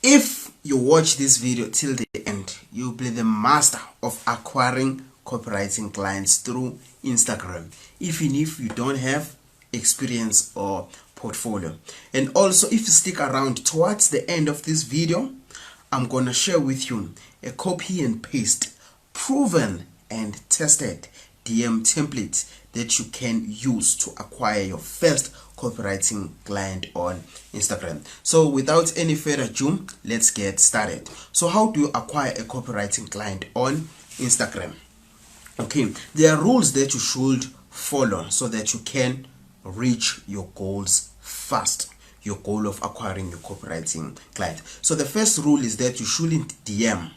If you watch this video till the end, you'll be the master of acquiring copywriting clients through Instagram, even if you don't have experience or portfolio. And also, if you stick around towards the end of this video, I'm gonna share with you a copy and paste proven and tested DM template that you can use to acquire your first copywriting client on Instagram. So without any further ado, let's get started. So how do you acquire a copywriting client on Instagram? Okay, there are rules that you should follow so that you can reach your goals fast, your goal of acquiring your copywriting client. So the first rule is that you shouldn't DM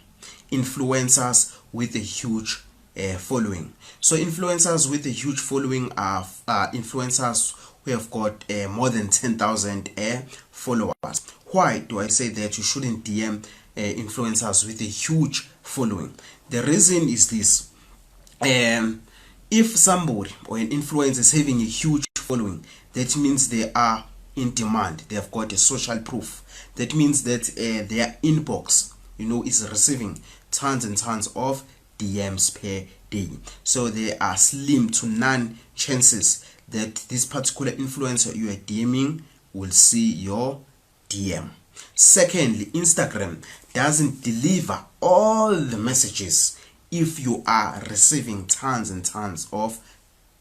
influencers with a huge following. So influencers with a huge following are influencers who have got more than 10,000 followers. Why do I say that you shouldn't DM influencers with a huge following? The reason is this: if somebody or an influencer is having a huge following, that means they are in demand. They have got a social proof. That means that their inbox, is receiving tons and tons of DMs per day. So there are slim to none chances that this particular influencer you are DMing will see your DM. Secondly, Instagram doesn't deliver all the messages if you are receiving tons and tons of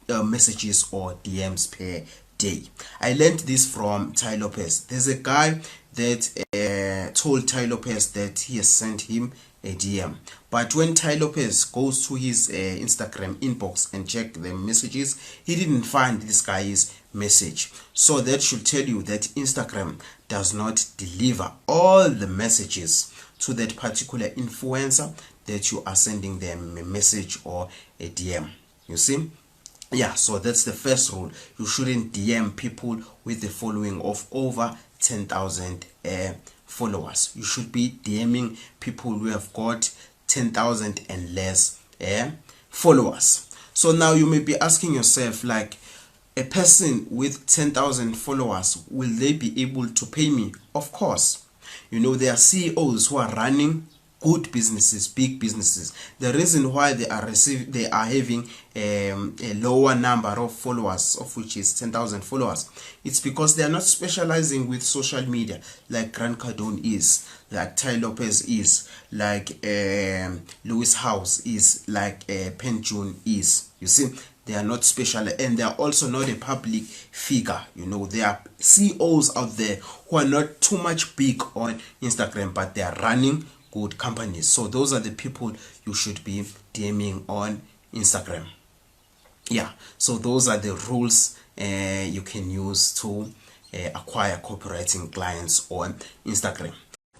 messages or DMs per day. I learned this from Ty Lopez. There's a guy that told Ty Lopez that he has sent him a DM, but when Ty Lopez goes to his Instagram inbox and check the messages, he didn't find this guy's message. So that should tell you that Instagram does not deliver all the messages to that particular influencer that you are sending them a message or a DM. You see? Yeah, so that's the first rule. You shouldn't DM people with a following of over 10,000 followers. You should be DMing people who have got 10,000 and less followers. So now you may be asking yourself, like, a person with 10,000 followers, will they be able to pay me? Of course. There are CEOs who are running good businesses, big businesses. The reason why they are having a lower number of followers, of which is 10,000 followers, it's because they are not specializing with social media like Grant Cardone is, like Ty Lopez is, like Lewis House is, like Pen June is. You see, they are not special, and they are also not a public figure. There are CEOs out there who are not too much big on Instagram, but they are running good companies. So those are the people you should be DMing on Instagram. Yeah, so those are the rules you can use to acquire copywriting clients on Instagram.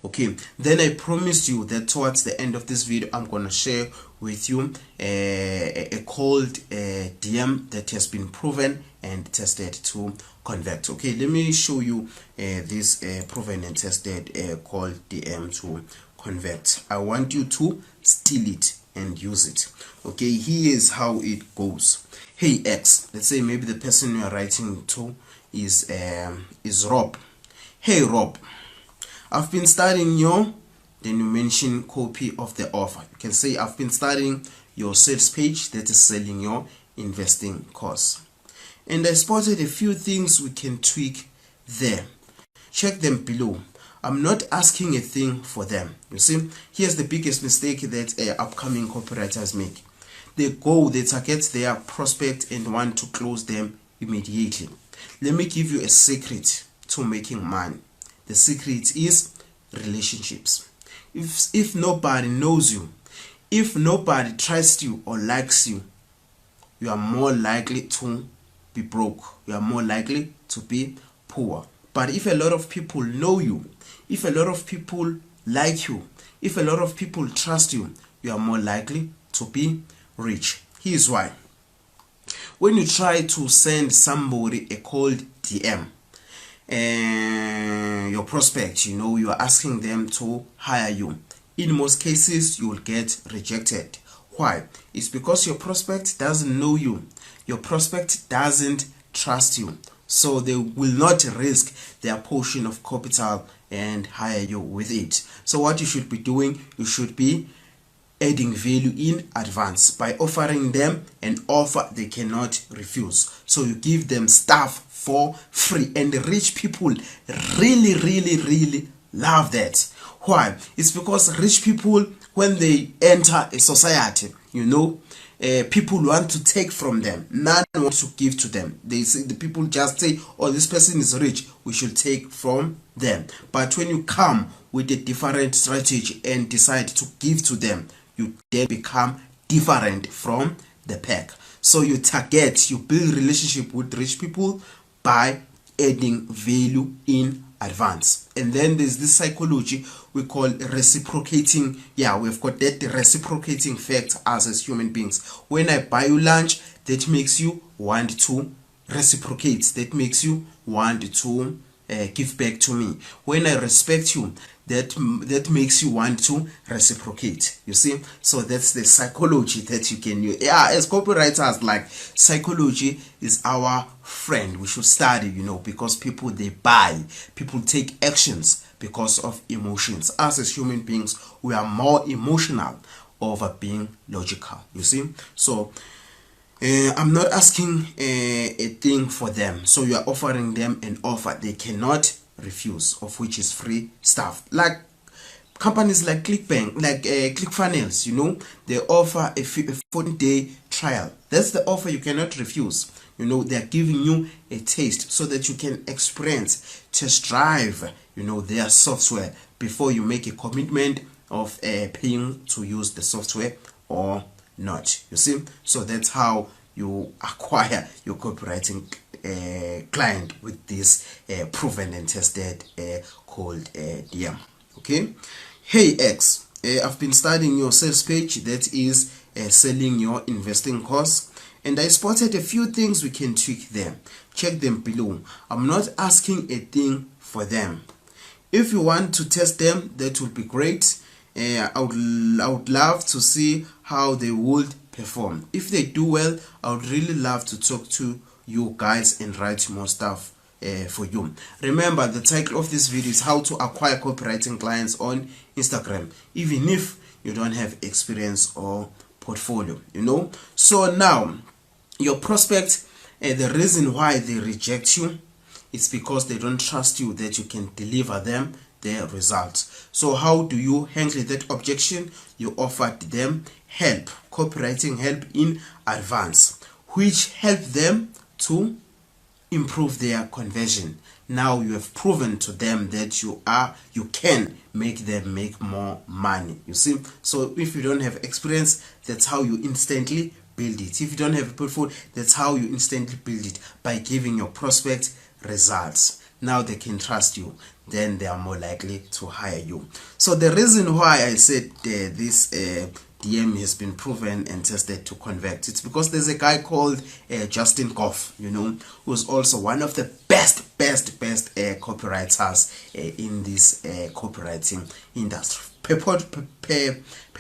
Okay, then I promised you that towards the end of this video, I'm gonna share with you a cold DM that has been proven and tested to convert. Okay, let me show you this proven and tested cold DM to convert. I want you to steal it and use it. Okay, here is how it goes. Hey X, let's say maybe the person you are writing to is Rob. Hey Rob, I've been studying then you mention copy of the offer. You can say I've been studying your sales page that is selling your investing course, and I spotted a few things we can tweak there. Check them below. I'm not asking a thing for them. You see, here's the biggest mistake that upcoming copywriters make. They target their prospect and want to close them immediately. Let me give you a secret to making money. The secret is relationships. If nobody knows you, if nobody trusts you or likes you, you are more likely to be broke. You are more likely to be poor. But if a lot of people know you, if a lot of people like you, if a lot of people trust you, you are more likely to be rich. Here's why. When you try to send somebody a cold DM, your prospect, you are asking them to hire you, in most cases you will get rejected. Why? It's because your prospect doesn't know you. Your prospect doesn't trust you. so they will not risk their portion of capital and hire you with it. So what you should be doing, you should be adding value in advance by offering them an offer they cannot refuse. So you give them stuff for free, and the rich people really love that. Why? It's because rich people, when they enter a society, people want to take from them, none want to give to them. They say, the people just say, oh, this person is rich, we should take from them. But when you come with a different strategy and decide to give to them, you then become different from the pack. So you build relationship with rich people by adding value in advance. And then there's this psychology we call reciprocating. We've got that reciprocating fact as human beings. When I buy you lunch, that makes you want to reciprocate. That makes you want to give back to me. When I respect you, that makes you want to reciprocate. You see, so that's the psychology that you can use. As copywriters, like, psychology is our friend. We should study, because people, they buy, people take actions because of emotions. Us as human beings, we are more emotional over being logical. You see, so I'm not asking a thing for them, so you are offering them an offer they cannot refuse, of which is free stuff. Like companies like ClickBank, like ClickFunnels, they offer a 14-day trial. That's the offer you cannot refuse. They are giving you a taste so that you can experience, test drive, their software before you make a commitment of paying to use the software or not. You see, so that's how you acquire your copywriting client with this proven and tested cold DM. Okay. Hey X, I've been studying your sales page, that is selling your investing course, and I spotted a few things we can tweak there. Check them below. I'm not asking a thing for them. If you want to test them, that would be great. I would love to see how they would perform. If they do well, I would really love to talk to you guys and write more stuff for you. Remember, the title of this video is how to acquire copywriting clients on Instagram, even if you don't have experience or portfolio. So now your prospects, the reason why they reject you is because they don't trust you that you can deliver them their results. So how do you handle that objection? You offered them help, copywriting help in advance, which help them to improve their conversion. Now you have proven to them that you can make them make more money. You see, so if you don't have experience, that's how you instantly build it. If you don't have a portfolio, that's how you instantly build it, by giving your prospects results. Now they can trust you, then they are more likely to hire you. So the reason why I said this DM has been proven and tested to convert, it's because there's a guy called Justin Goff, who's also one of the best copywriters in this copywriting industry. Per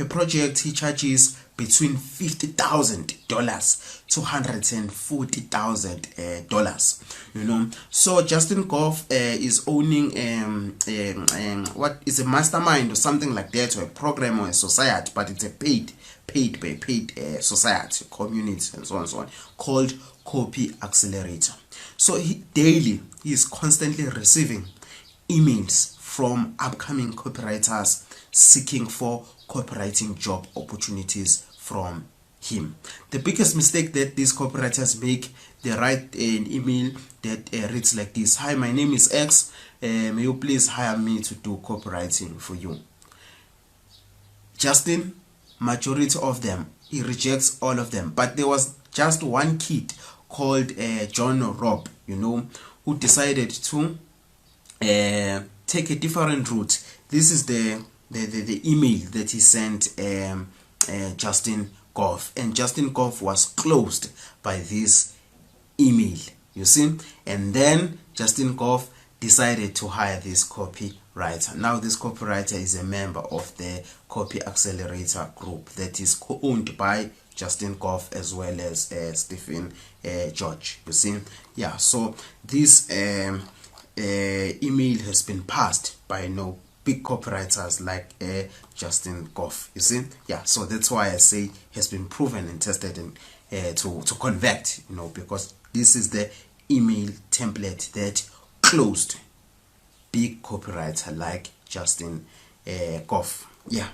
project, he charges between $50,000 to $140,000. So Justin Goff is owning what is a mastermind or something like that, or a program or a society, but it's a paid society, community, and so on, called Copy Accelerator. So he is constantly receiving emails from upcoming copywriters seeking for copywriting job opportunities from him. The biggest mistake that these copywriters make, they write an email that reads like this: "Hi, my name is X. May you please hire me to do copywriting for you?" Justin, majority of them, he rejects all of them. But there was just one kid called John Robb, who decided to take a different route. This is the email that he sent Justin Goff, and Justin Goff was closed by this email, you see. And then Justin Goff decided to hire this copywriter. Now this copywriter is a member of the Copy Accelerator group that is owned by Justin Goff as well as Stephen George. You see, yeah. So this email has been passed by big copywriters like Justin Goff. You see, yeah. So that's why I say has been proven and tested and to convert. Because this is the email template that closed big copywriter like Justin Goff. Yeah.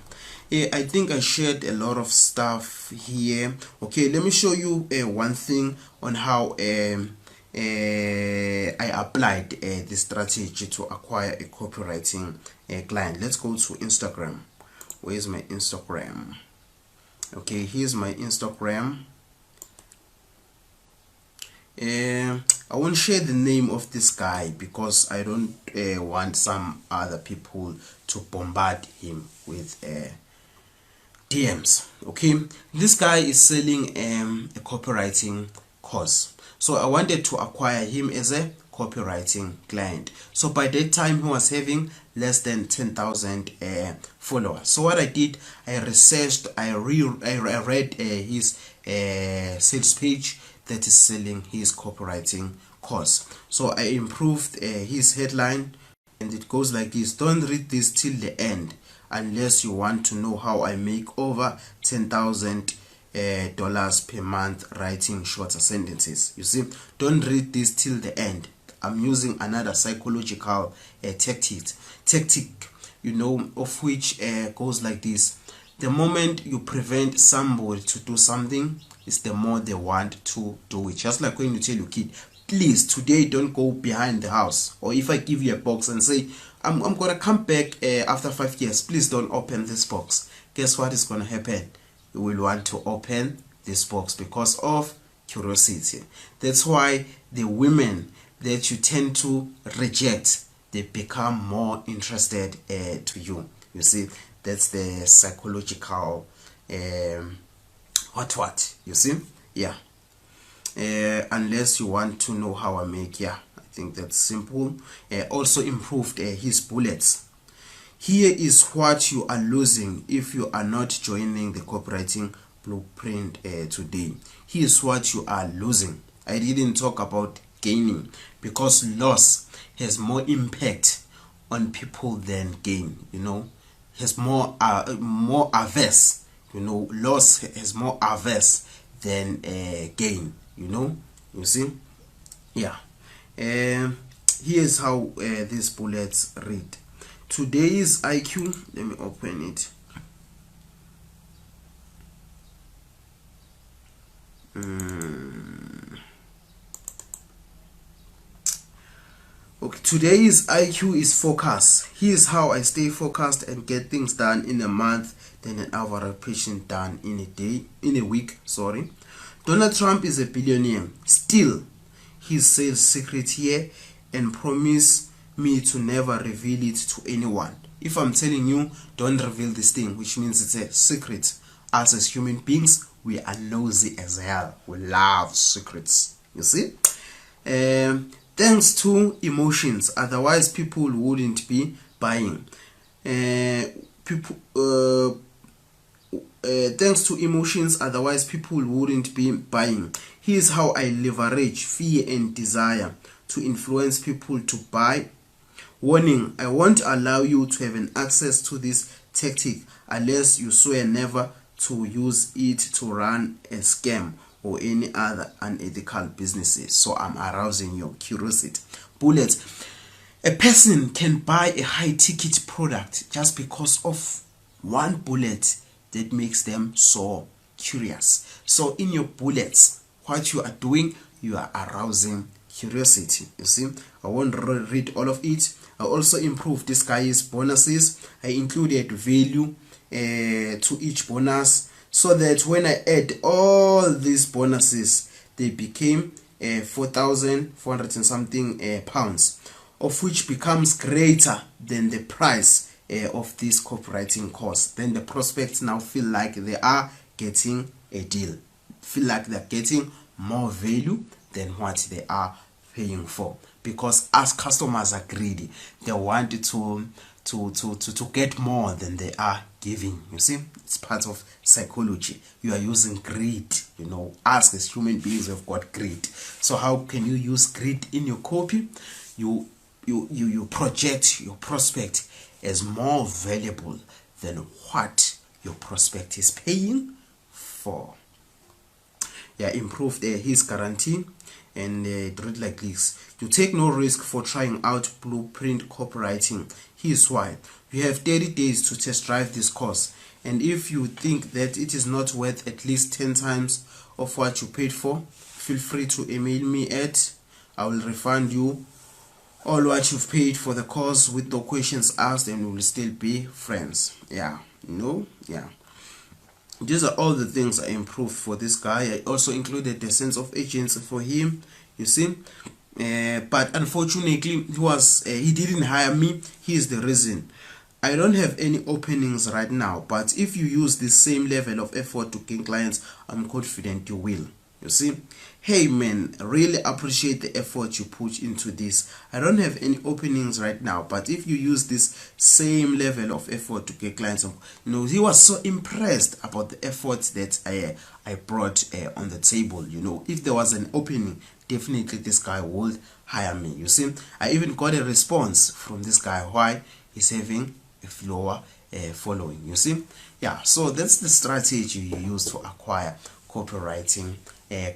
I think I shared a lot of stuff here. Okay, let me show you one thing on how I applied this strategy to acquire a copywriting client. Let's go to Instagram. Where's my Instagram? Okay, here's my Instagram. I won't share the name of this guy because I don't want some other people to bombard him with DMs. Okay, this guy is selling a copywriting course, so I wanted to acquire him as a copywriting client. So by that time he was having less than 10,000 followers. So what I did, I researched, I read his sales page that is selling his copywriting course. So I improved his headline, and it goes like this: don't read this till the end unless you want to know how I make over $10,000 dollars per month writing shorter sentences. You see, don't read this till the end. I'm using another psychological tactic, of which goes like this: the moment you prevent somebody to do something, is the more they want to do it. Just like when you tell your kid, please today don't go behind the house, or if I give you a box and say I'm gonna come back after 5 years, please don't open this box. Guess what is gonna happen? You will want to open this box because of curiosity. That's why the women that you tend to reject, they become more interested to you. You see, that's the psychological what you see, yeah. Unless you want to know how I make, yeah, I think that's simple. Also improved his bullets. Here is what you are losing if you are not joining the copywriting blueprint today. Here's what you are losing. I didn't talk about gaining because loss has more impact on people than gain. Has more averse. Loss has more averse than gain. You see, yeah. Here's how these bullets read. Today's IQ, let me open it. Okay, today's IQ is focus. Here's how I stay focused and get things done in a month than an average patient done in a week. Donald Trump is a billionaire. Still, he sells secret here and promise me to never reveal it to anyone. If I'm telling you, don't reveal this thing, which means it's a secret. Us as human beings, we are nosy as hell. We love secrets. You see? Thanks to emotions, otherwise people wouldn't be buying. Thanks to emotions, otherwise people wouldn't be buying. Here's how I leverage fear and desire to influence people to buy. Warning: I won't allow you to have an access to this tactic unless you swear never to use it to run a scam or any other unethical businesses. So I'm arousing your curiosity. Bullets: a person can buy a high ticket product just because of one bullet that makes them so curious. So in your bullets, what you are doing, you are arousing curiosity. You see, I won't read all of it. I also improved this guy's bonuses. I included value to each bonus, so that when I add all these bonuses, they became 4,400 and something pounds, of which becomes greater than the price of this copywriting course. Then the prospects now feel like they are getting a deal, feel like they're getting more value than what they are paying for, because as customers are greedy, they want to to get more than they are giving. You see, it's part of psychology. You are using greed. You know, us as human beings have got greed. So how can you use greed in your copy? You project your prospect as more valuable than what your prospect is paying for. Yeah, improve his guarantee and read like this. You take no risk for trying out blueprint copywriting. Here's why. You have 30 days to test drive this course, and if you think that it is not worth at least 10 times of what you paid for, feel free to email me at I will refund you all what you've paid for the course with no questions asked, and we will still be friends. Yeah, yeah. These are all the things I improved for this guy. I also included the sense of agency for him, you see. But unfortunately, he didn't hire me. Here's the reason. I don't have any openings right now, but if you use the same level of effort to gain clients, I'm confident you will. You see, hey man, really appreciate the effort you put into this. I don't have any openings right now, but if you use this same level of effort to get clients, he was so impressed about the effort that I brought on the table. If there was an opening, definitely this guy would hire me. You see, I even got a response from this guy why he's having a lower following. You see, yeah. So that's the strategy you use to acquire copywriting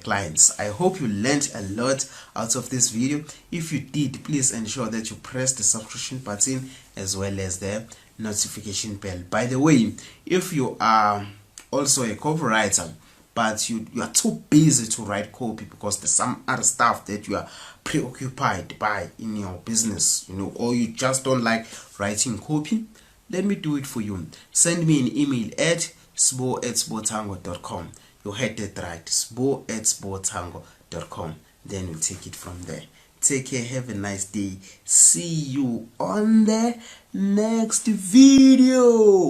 clients. I hope you learned a lot out of this video. If you did, please ensure that you press the subscription button as well as the notification bell. By the way, if you are also a copywriter but you are too busy to write copy because there's some other stuff that you are preoccupied by in your business, or you just don't like writing copy, let me do it for you. Send me an email at sbo@sbotango.com. You heard that right, sbo@sbotango.com. Then we'll take it from there. Take care, have a nice day. See you on the next video.